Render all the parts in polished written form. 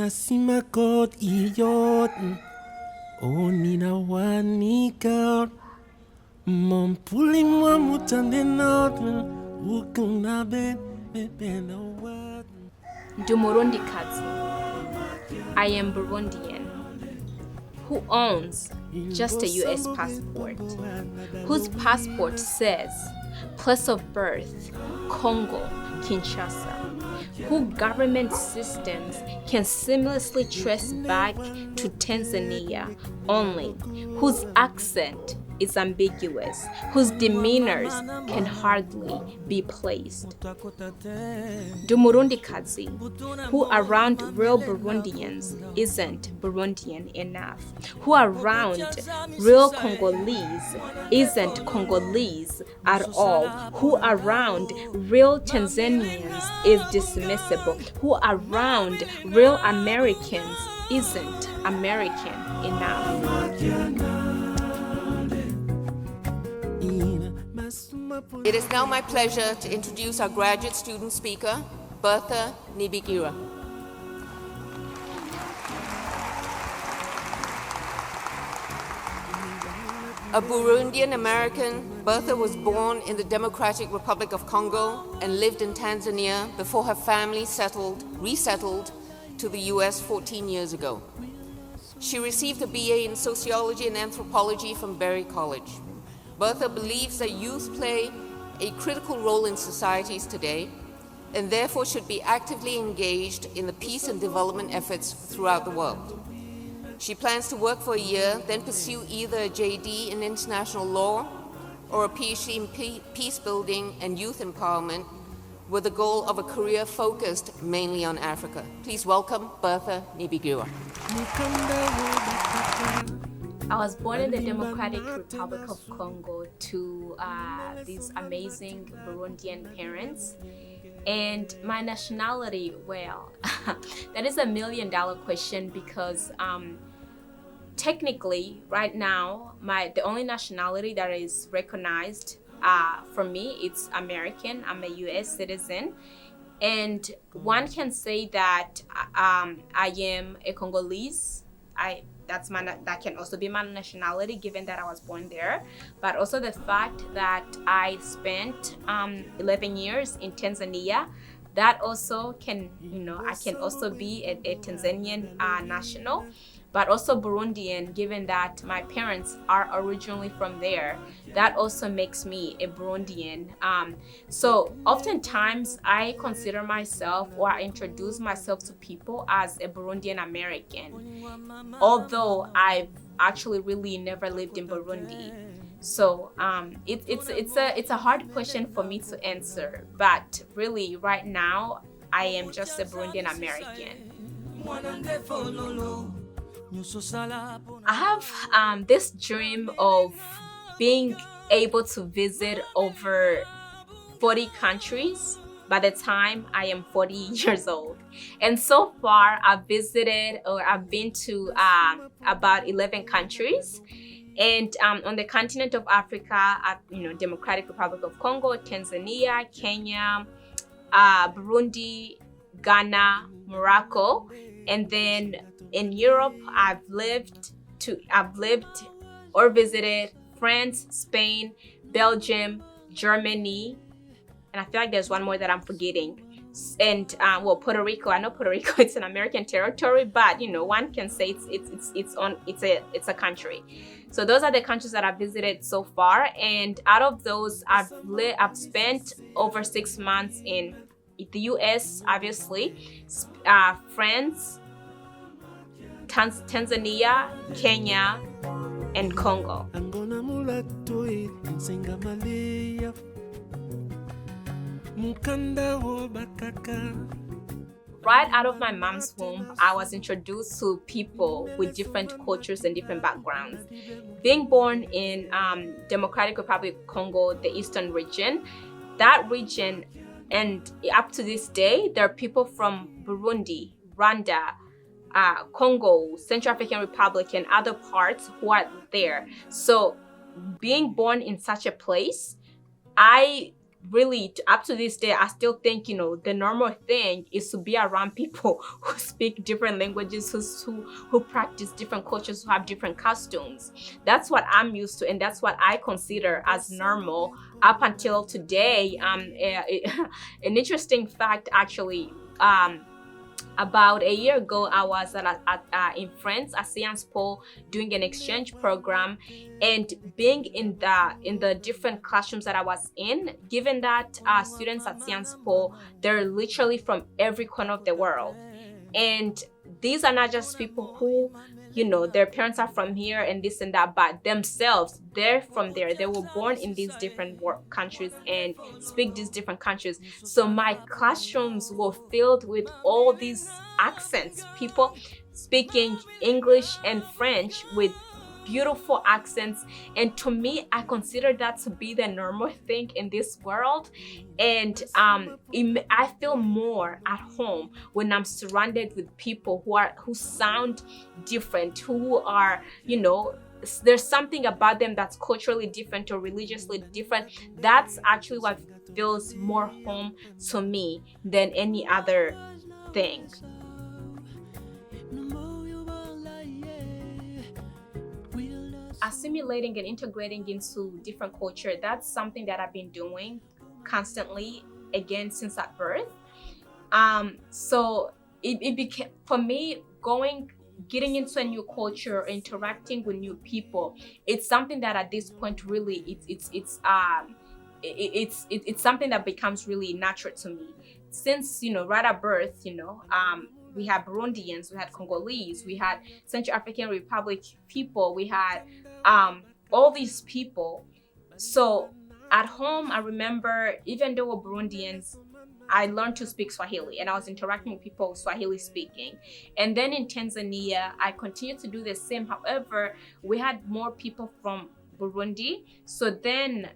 Nasimakot iyot Onina wanika Mon puling mo mutandenot Ukunabe bebena wat Dumurundi Kazi. I am Burundian. Who owns just a US passport? Whose passport says place of birth, Congo, Kinshasa? Whose government systems can seamlessly trace back to Tanzania only? Whose accent is ambiguous, whose demeanors can hardly be placed. Dumurundi Kazi, who around real Burundians isn't Burundian enough, who around real Congolese isn't Congolese at all, who around real Tanzanians is dismissible, who around real Americans isn't American enough. It is now my pleasure to introduce our graduate student speaker, Bertha Nibigira. A Burundian American, Bertha was born in the Democratic Republic of Congo and lived in Tanzania before her family resettled to the US 14 years ago. She received a BA in Sociology and Anthropology from Berry College. Bertha believes that youth play a critical role in societies today and therefore should be actively engaged in the peace and development efforts throughout the world. She plans to work for a year, then pursue either a JD in international law or a PhD in peace building and youth empowerment with the goal of a career focused mainly on Africa. Please welcome Bertha Nibigira. I was born in the Democratic Republic of Congo to these amazing Burundian parents. And my nationality, well, that is $1 million question because technically right now, the only nationality that is recognized for me, it's American. I'm a US citizen. And one can say that I am a Congolese. That can also be my nationality given that I was born there, but also the fact that I spent 11 years in Tanzania, that also can, I can also be a Tanzanian national, but also Burundian given that my parents are originally from there. That also makes me a Burundian. So oftentimes I consider myself or I introduce myself to people as a Burundian American, although I've actually really never lived in Burundi. So it's a hard question for me to answer, but really right now I am just a Burundian American. I have this dream of being able to visit over 40 countries by the time I am 40 years old. And so far, I've been to about 11 countries. And on the continent of Africa, Democratic Republic of Congo, Tanzania, Kenya, Burundi, Ghana, Morocco, and then in Europe, I've lived or visited France, Spain, Belgium, Germany, and I feel like there's one more that I'm forgetting. And Puerto Rico. I know Puerto Rico it's an American territory, but one can say it's a country. So those are the countries that I've visited so far, and out of those, I've spent over 6 months in the US, obviously, France, Tanzania, Kenya, and Congo. Right out of my mom's womb, I was introduced to people with different cultures and different backgrounds. Being born in Democratic Republic of Congo, the eastern region, that region, and up to this day, there are people from Burundi, Rwanda, Congo, Central African Republic, and other parts who are there. So being born in such a place, I really up to this day, I still think, the normal thing is to be around people who speak different languages, who practice different cultures, who have different costumes. That's what I'm used to, and that's what I consider as normal up until today. An interesting fact, actually. About a year ago, I was in France at Sciences Po doing an exchange program, and being in the different classrooms that I was in, given that students at Sciences Po, they're literally from every corner of the world. And these are not just people who, their parents are from here and this and that, but themselves, they're from there. They were born in these different countries and speak these different countries. So my classrooms were filled with all these accents, people speaking English and French with beautiful accents. And to me, I consider that to be the normal thing in this world. And I feel more at home when I'm surrounded with people who sound different, who are, there's something about them that's culturally different or religiously different. That's actually what feels more home to me than any other thing. Assimilating and integrating into different culture, that's something that I've been doing constantly, again, since at birth. So it became, for me, getting into a new culture, interacting with new people, it's something that at this point really it's something that becomes really natural to me. Since, right at birth, we had Burundians, we had Congolese, we had Central African Republic people, we had all these people. So at home, I remember, even though we're Burundians, I learned to speak Swahili, and I was interacting with people Swahili speaking. And then in Tanzania, I continued to do the same. However, we had more people from Burundi. So then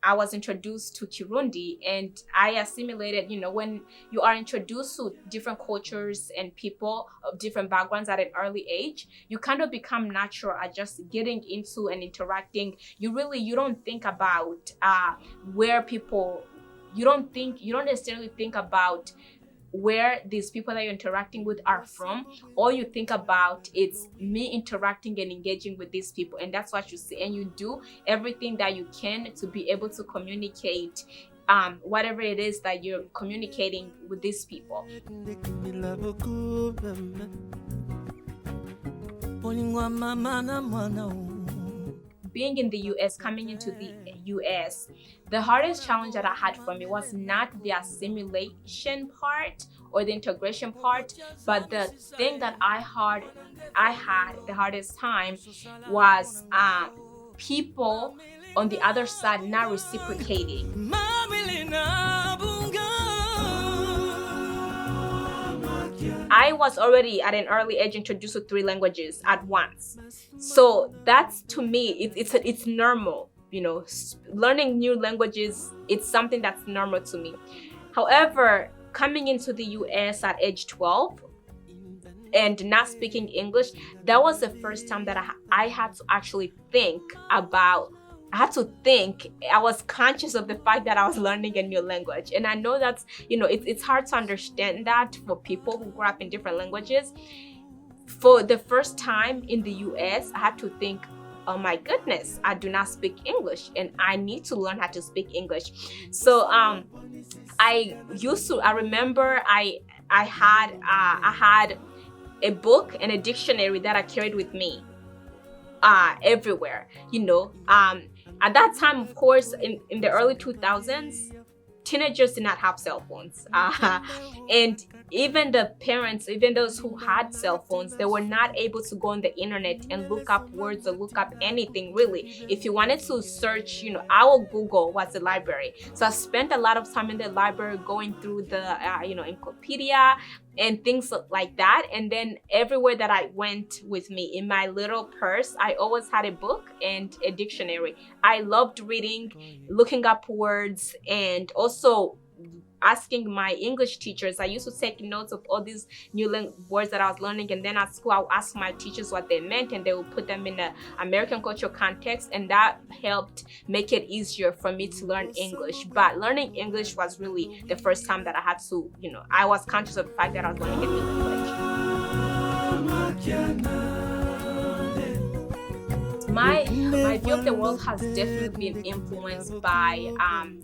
I was introduced to Kirundi, and I assimilated. When you are introduced to different cultures and people of different backgrounds at an early age, you kind of become natural at just getting into and interacting. You don't think about where people, you don't necessarily think about where these people that you're interacting with are from. All you think about is me interacting and engaging with these people, and that's what you see. And you do everything that you can to be able to communicate whatever it is that you're communicating with these people. Being in the US, coming into the US, the hardest challenge that I had for me was not the assimilation part or the integration part, but the thing that I had the hardest time was people on the other side not reciprocating. I was already at an early age introduced to 3 languages at once. So that's, to me, it's normal. Learning new languages, it's something that's normal to me. However, coming into the US at age 12 and not speaking English, that was the first time that I had to actually think about, I was conscious of the fact that I was learning a new language. And I know that's, it's hard to understand that for people who grew up in different languages. For the first time in the US, I had to think, oh my goodness, I do not speak English and I need to learn how to speak English. So I remember I had a book and a dictionary that I carried with me everywhere. At that time, of course, in the early 2000s, teenagers did not have cell phones. And even the parents, even those who had cell phones, they were not able to go on the internet and look up words or look up anything, really. If you wanted to search, our Google was the library. So I spent a lot of time in the library going through the, encyclopedia and things like that. And then everywhere that I went with me, in my little purse, I always had a book and a dictionary. I loved reading, looking up words, and also asking my English teachers. I used to take notes of all these new words that I was learning, and then at school I would ask my teachers what they meant, and they would put them in the American cultural context, and that helped make it easier for me to learn English. But learning English was really the first time that I had to, I was conscious of the fact that I was learning a new language. My view of the world has definitely been influenced by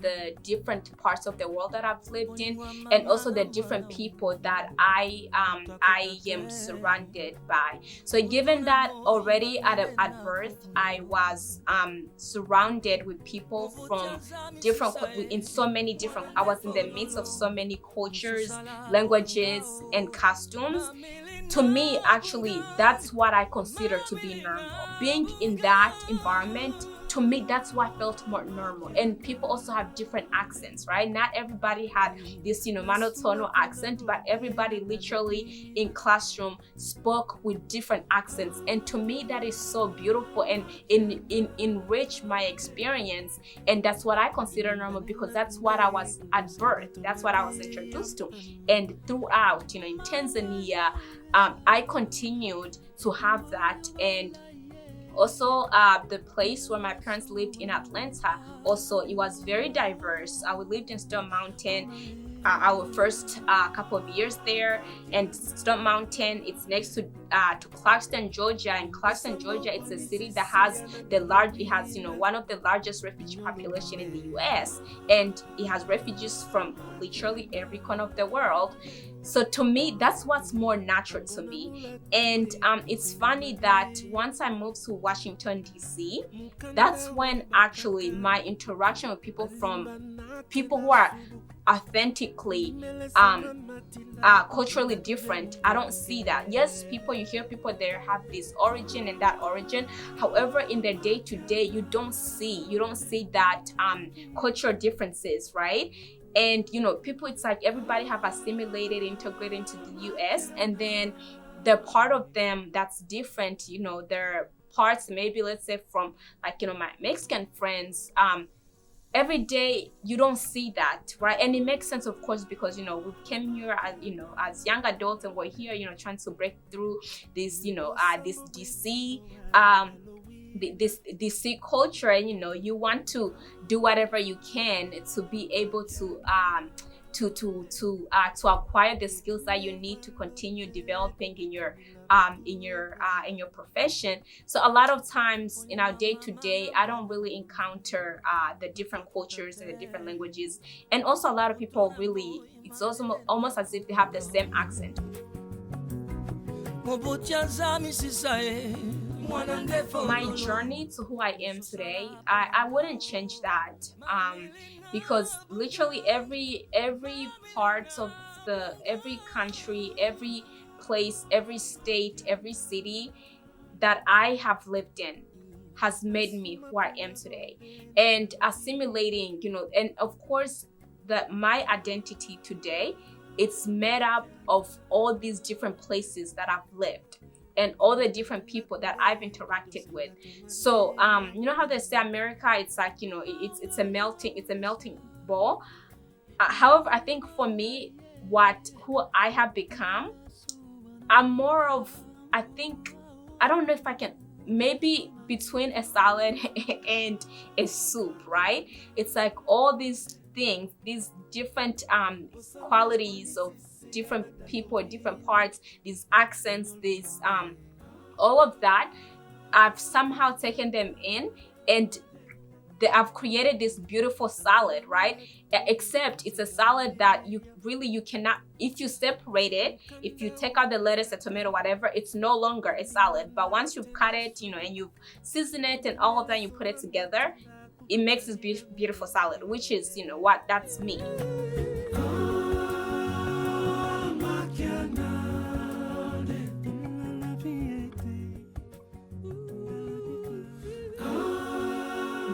the different parts of the world that I've lived in, and also the different people that I am surrounded by. So given that already at birth I was surrounded with people from I was in the midst of so many cultures, languages, and costumes. To me, actually, that's what I consider to be normal. Being in that environment, to me, that's what felt more normal. And people also have different accents, right? Not everybody had this, monotone accent, but everybody literally in classroom spoke with different accents. And to me, that is so beautiful and enrich my experience. And that's what I consider normal, because that's what I was at birth. That's what I was introduced to. And throughout, in Tanzania, I continued to have that. And also, the place where my parents lived in Atlanta, also, it was very diverse. We lived in Stone Mountain, our first couple of years there. And Stone Mountain, it's next to Clarkston, Georgia. And Clarkston, Georgia, it's a city that has one of the largest refugee population in the U.S. And it has refugees from literally every corner of the world. So to me, that's what's more natural to me. And it's funny that once I moved to Washington, D.C., that's when actually my interaction with people who are authentically culturally different, I don't see that. Yes, you hear people there have this origin and that origin. However, in their day-to-day, you don't see that cultural differences, right? And people, it's like everybody have assimilated, integrated into the US, and then the part of them that's different, their parts, maybe let's say from my Mexican friends, every day you don't see that, right? And it makes sense, of course, because we came here as young adults, and we're here trying to break through this this DC this DC culture, and you want to do whatever you can to be able to acquire the skills that you need to continue developing in your profession. So a lot of times in our day-to-day, I don't really encounter the different cultures and the different languages. And also a lot of people really, it's also almost as if they have the same accent. My journey to who I am today, I wouldn't change that, because literally every part of every country, every place, every state, every city that I have lived in has made me who I am today. And assimilating, and of course my identity today, it's made up of all these different places that I've lived and all the different people that I've interacted with. So you know how they say America, it's like it's a melting ball. However, I think for me, who I have become, I'm more of, I don't know if I can, maybe between a salad and a soup, right? It's like all these things, these different qualities of different people, different parts, these accents, these all of that, I've somehow taken them in, and I've created this beautiful salad, right? Except it's a salad that you cannot, if you separate it, if you take out the lettuce, the tomato, whatever, it's no longer a salad. But once you've cut it, and you've seasoned it and all of that, you put it together, it makes this beautiful salad, which is, that's me.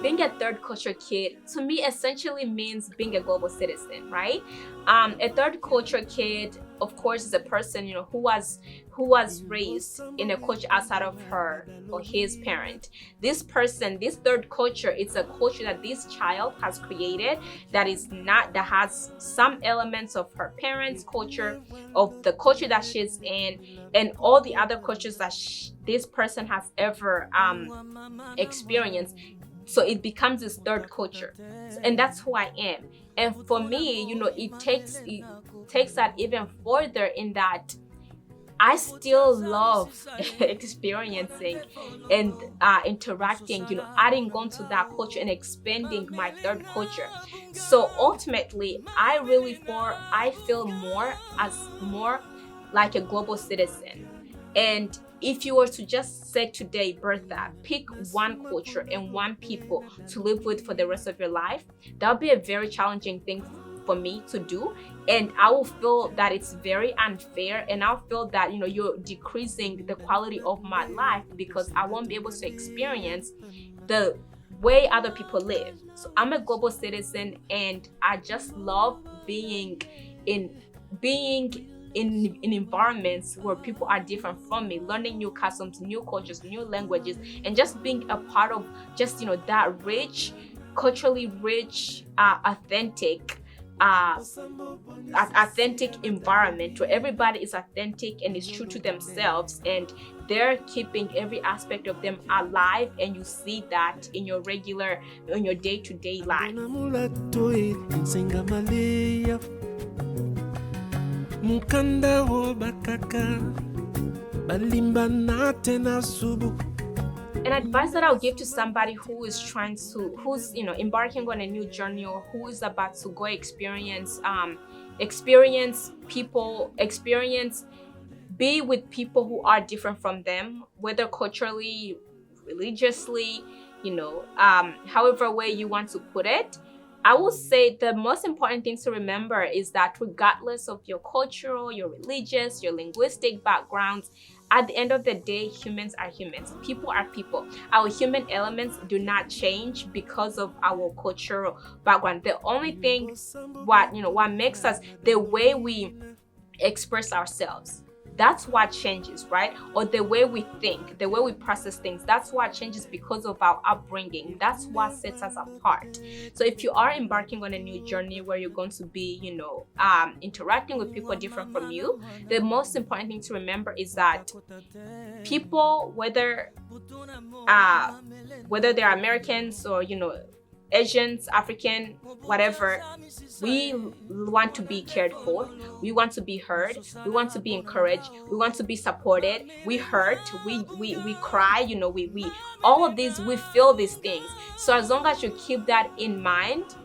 Being being a third culture kid to me essentially means being a global citizen, right? A third culture kid, of course, is a person, you know, who was raised in a culture outside of her or his parent. This person, this third culture, it's a culture that this child has created that has some elements of her parents' culture, of the culture that she's in, and all the other cultures that this person has ever experienced. So it becomes this third culture, and that's who I am. And for me, you know, it takes that even further, in that I still love experiencing and interacting, you know, adding on to that culture and expanding my third culture. So ultimately, I feel more like a global citizen. And if you were to just say today, Bertha, pick one culture and one people to live with for the rest of your life, that would be a very challenging thing for me to do. And I will feel that it's very unfair, and I'll feel that, you know, you're decreasing the quality of my life, because I won't be able to experience the way other people live. So I'm a global citizen, and I just love being in environments where people are different from me, learning new customs, new cultures, new languages, and just being a part of just, you know, that rich, culturally rich, authentic environment where everybody is authentic and is true to themselves, and they're keeping every aspect of them alive, and you see that in your day-to-day life. Mukanda wo bakaka balimba na tena subu. An advice that I'll give to somebody who's you know, embarking on a new journey, or who is about to go be with people who are different from them, whether culturally, religiously, you know, however way you want to put it. I will say the most important thing to remember is that regardless of your cultural, your religious, your linguistic backgrounds, at the end of the day, humans are humans. People are people. Our human elements do not change because of our cultural background. The only thing what makes us, the way we express ourselves, that's what changes, right? Or the way we think, the way we process things, that's what changes because of our upbringing. That's what sets us apart. So if you are embarking on a new journey where you're going to be, you know, interacting with people different from you, the most important thing to remember is that people, whether they're Americans or, you know, Asians, African, whatever, we want to be cared for. We want to be heard. We want to be encouraged. We want to be supported. We hurt. We cry. You know, we all of these, we feel these things. So as long as you keep that in mind,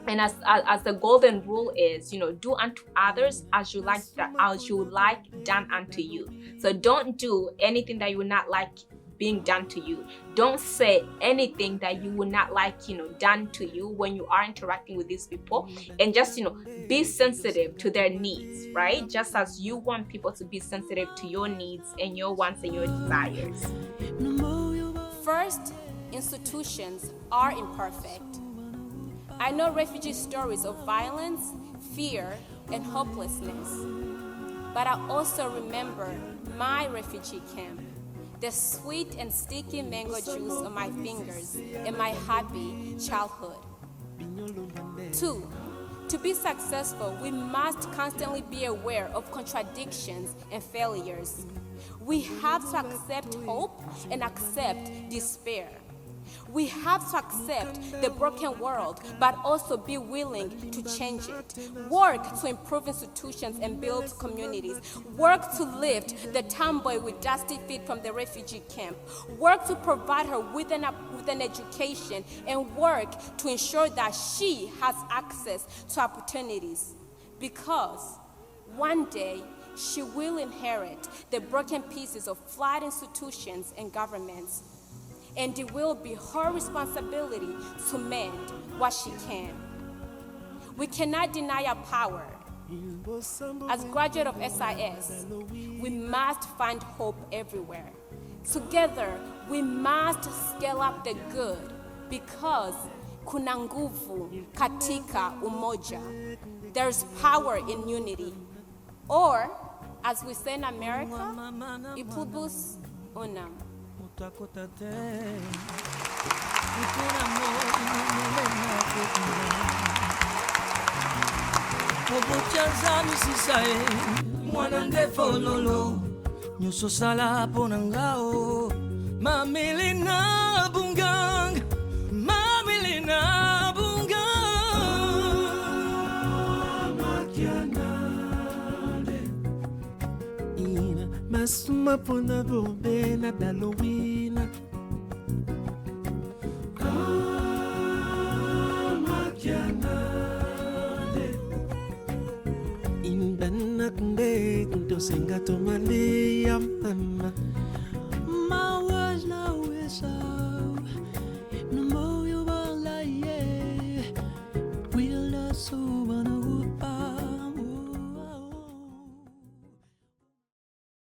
and as the golden rule is, you know, do unto others as you like done unto you. So don't do anything that you would not like being done to you. Don't say anything that you would not like, you know, done to you when you are interacting with these people. And just, you know, be sensitive to their needs, right? Just as you want people to be sensitive to your needs and your wants and your desires. First, institutions are imperfect. I know refugee stories of violence, fear, and hopelessness. But I also remember my refugee camp, the sweet and sticky mango juice on my fingers, and my happy childhood. 2, to be successful, we must constantly be aware of contradictions and failures. We have to accept hope and accept despair. We have to accept the broken world, but also be willing to change it. Work to improve institutions and build communities. Work to lift the tomboy with dusty feet from the refugee camp. Work to provide her with an education, and work to ensure that she has access to opportunities. Because one day, she will inherit the broken pieces of flawed institutions and governments. And it will be her responsibility to mend what she can. We cannot deny our power. As graduates of SIS, we must find hope everywhere. Together, we must scale up the good because kuna nguvu katika umoja. There's power in unity. Or, as we say in America, e pluribus unum. Obotianzami sisae mwanande fololo nyuso sala ponangao mamilina bungang makianade ina masuma pona bombena dalowina Naknde ndo sengato malia mama mawas na wesa